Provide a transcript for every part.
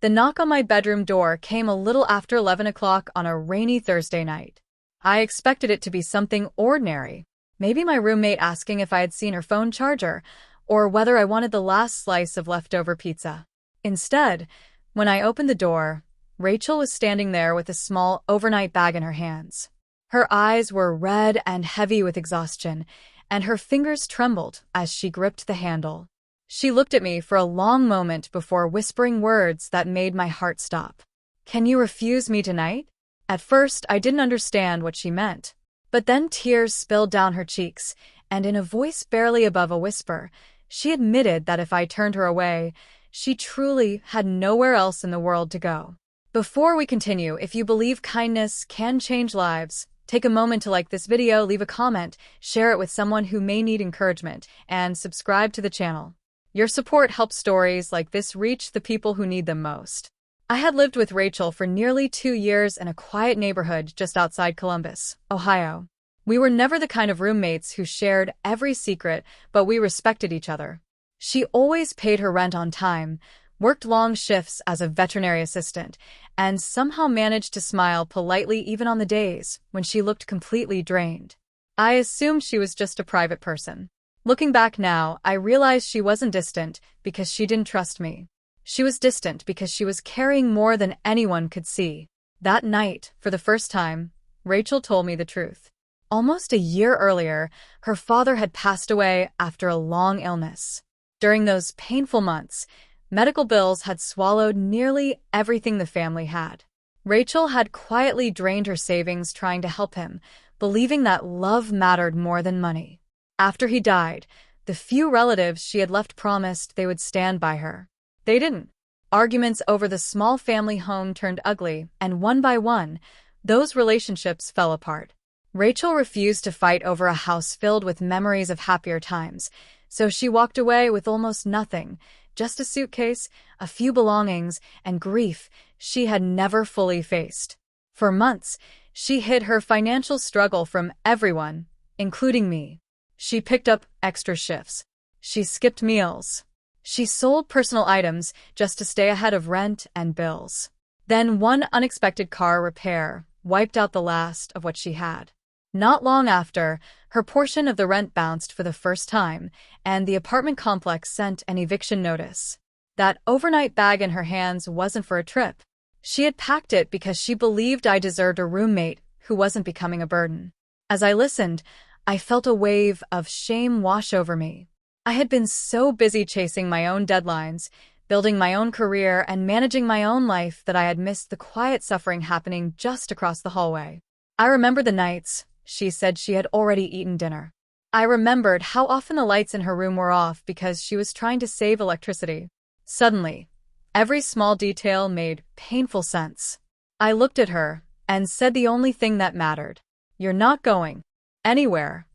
The knock on my bedroom door came a little after 11 o'clock on a rainy Thursday night. I expected it to be something ordinary. Maybe my roommate asking if I had seen her phone charger, or whether I wanted the last slice of leftover pizza. Instead, when I opened the door, Rachel was standing there with a small overnight bag in her hands. Her eyes were red and heavy with exhaustion, and her fingers trembled as she gripped the handle. She looked at me for a long moment before whispering words that made my heart stop. "Can you refuse me tonight?" At first, I didn't understand what she meant. But then tears spilled down her cheeks, and in a voice barely above a whisper, she admitted that if I turned her away, she truly had nowhere else in the world to go. Before we continue, if you believe kindness can change lives, take a moment to like this video, leave a comment, share it with someone who may need encouragement, and subscribe to the channel. Your support helps stories like this reach the people who need them most. I had lived with Rachel for nearly 2 years in a quiet neighborhood just outside Columbus, Ohio. We were never the kind of roommates who shared every secret, but we respected each other. She always paid her rent on time, worked long shifts as a veterinary assistant, and somehow managed to smile politely even on the days when she looked completely drained. I assumed she was just a private person. Looking back now, I realized she wasn't distant because she didn't trust me. She was distant because she was carrying more than anyone could see. That night, for the first time, Rachel told me the truth. Almost a year earlier, her father had passed away after a long illness. During those painful months, medical bills had swallowed nearly everything the family had. Rachel had quietly drained her savings trying to help him, believing that love mattered more than money. After he died, the few relatives she had left promised they would stand by her. They didn't. Arguments over the small family home turned ugly, and one by one, those relationships fell apart. Rachel refused to fight over a house filled with memories of happier times, so she walked away with almost nothing, just a suitcase, a few belongings, and grief she had never fully faced. For months, she hid her financial struggle from everyone, including me. She picked up extra shifts. She skipped meals. She sold personal items just to stay ahead of rent and bills. Then one unexpected car repair wiped out the last of what she had. Not long after, her portion of the rent bounced for the first time, and the apartment complex sent an eviction notice. That overnight bag in her hands wasn't for a trip. She had packed it because she believed I deserved a roommate who wasn't becoming a burden. As I listened, I felt a wave of shame wash over me. I had been so busy chasing my own deadlines, building my own career, and managing my own life that I had missed the quiet suffering happening just across the hallway. I remember the nights she said she had already eaten dinner. I remembered how often the lights in her room were off because she was trying to save electricity. Suddenly, every small detail made painful sense. I looked at her and said the only thing that mattered. "You're not going anywhere."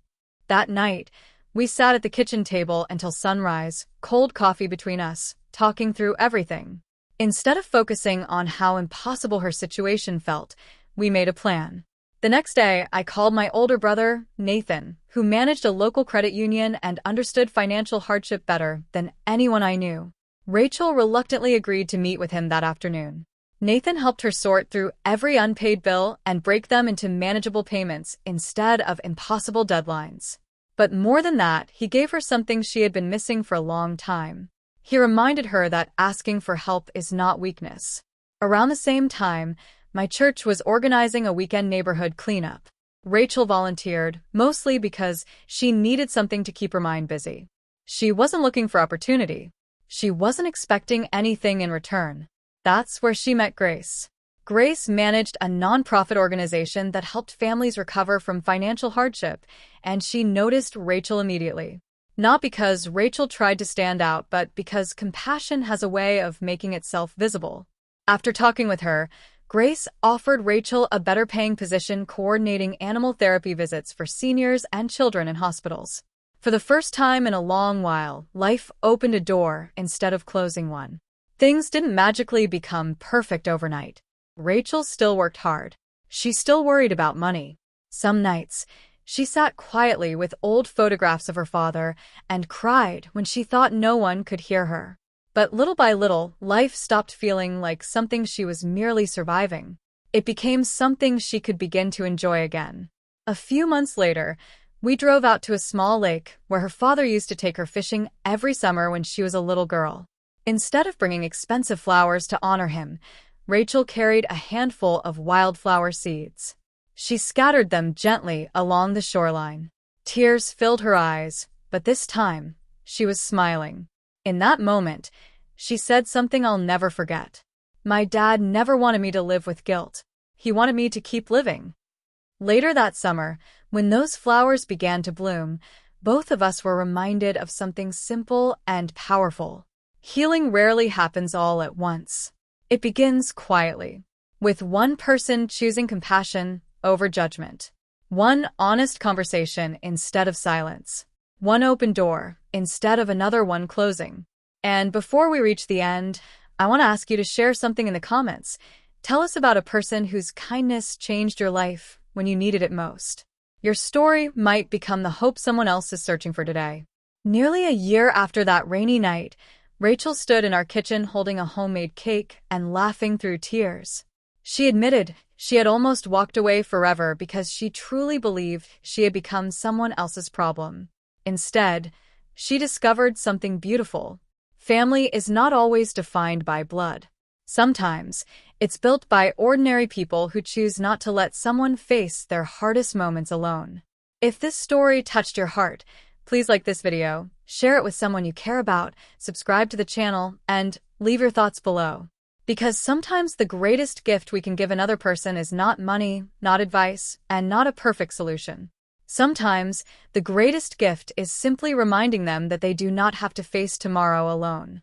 That night, we sat at the kitchen table until sunrise, cold coffee between us, talking through everything. Instead of focusing on how impossible her situation felt, we made a plan. The next day, I called my older brother, Nathan, who managed a local credit union and understood financial hardship better than anyone I knew. Rachel reluctantly agreed to meet with him that afternoon. Nathan helped her sort through every unpaid bill and break them into manageable payments instead of impossible deadlines. But more than that, he gave her something she had been missing for a long time. He reminded her that asking for help is not weakness. Around the same time, my church was organizing a weekend neighborhood cleanup. Rachel volunteered, mostly because she needed something to keep her mind busy. She wasn't looking for opportunity. She wasn't expecting anything in return. That's where she met Grace. Grace managed a nonprofit organization that helped families recover from financial hardship, and she noticed Rachel immediately. Not because Rachel tried to stand out, but because compassion has a way of making itself visible. After talking with her, Grace offered Rachel a better-paying position coordinating animal therapy visits for seniors and children in hospitals. For the first time in a long while, life opened a door instead of closing one. Things didn't magically become perfect overnight. Rachel still worked hard. She still worried about money. Some nights, she sat quietly with old photographs of her father and cried when she thought no one could hear her. But little by little, life stopped feeling like something she was merely surviving. It became something she could begin to enjoy again. A few months later, we drove out to a small lake where her father used to take her fishing every summer when she was a little girl. Instead of bringing expensive flowers to honor him, Rachel carried a handful of wildflower seeds. She scattered them gently along the shoreline. Tears filled her eyes, but this time, she was smiling. In that moment, she said something I'll never forget. My dad never wanted me to live with guilt. He wanted me to keep living. Later that summer, when those flowers began to bloom, both of us were reminded of something simple and powerful. Healing rarely happens all at once. It begins quietly, with one person choosing compassion over judgment, one honest conversation instead of silence, one open door instead of another one closing. And before we reach the end, I want to ask you to share something in the comments. Tell us about a person whose kindness changed your life when you needed it most. Your story might become the hope someone else is searching for today. Nearly a year after that rainy night, Rachel stood in our kitchen holding a homemade cake and laughing through tears. She admitted she had almost walked away forever because she truly believed she had become someone else's problem. Instead, she discovered something beautiful. Family is not always defined by blood. Sometimes, it's built by ordinary people who choose not to let someone face their hardest moments alone. If this story touched your heart, please like this video, share it with someone you care about, subscribe to the channel, and leave your thoughts below. Because sometimes the greatest gift we can give another person is not money, not advice, and not a perfect solution. Sometimes, the greatest gift is simply reminding them that they do not have to face tomorrow alone.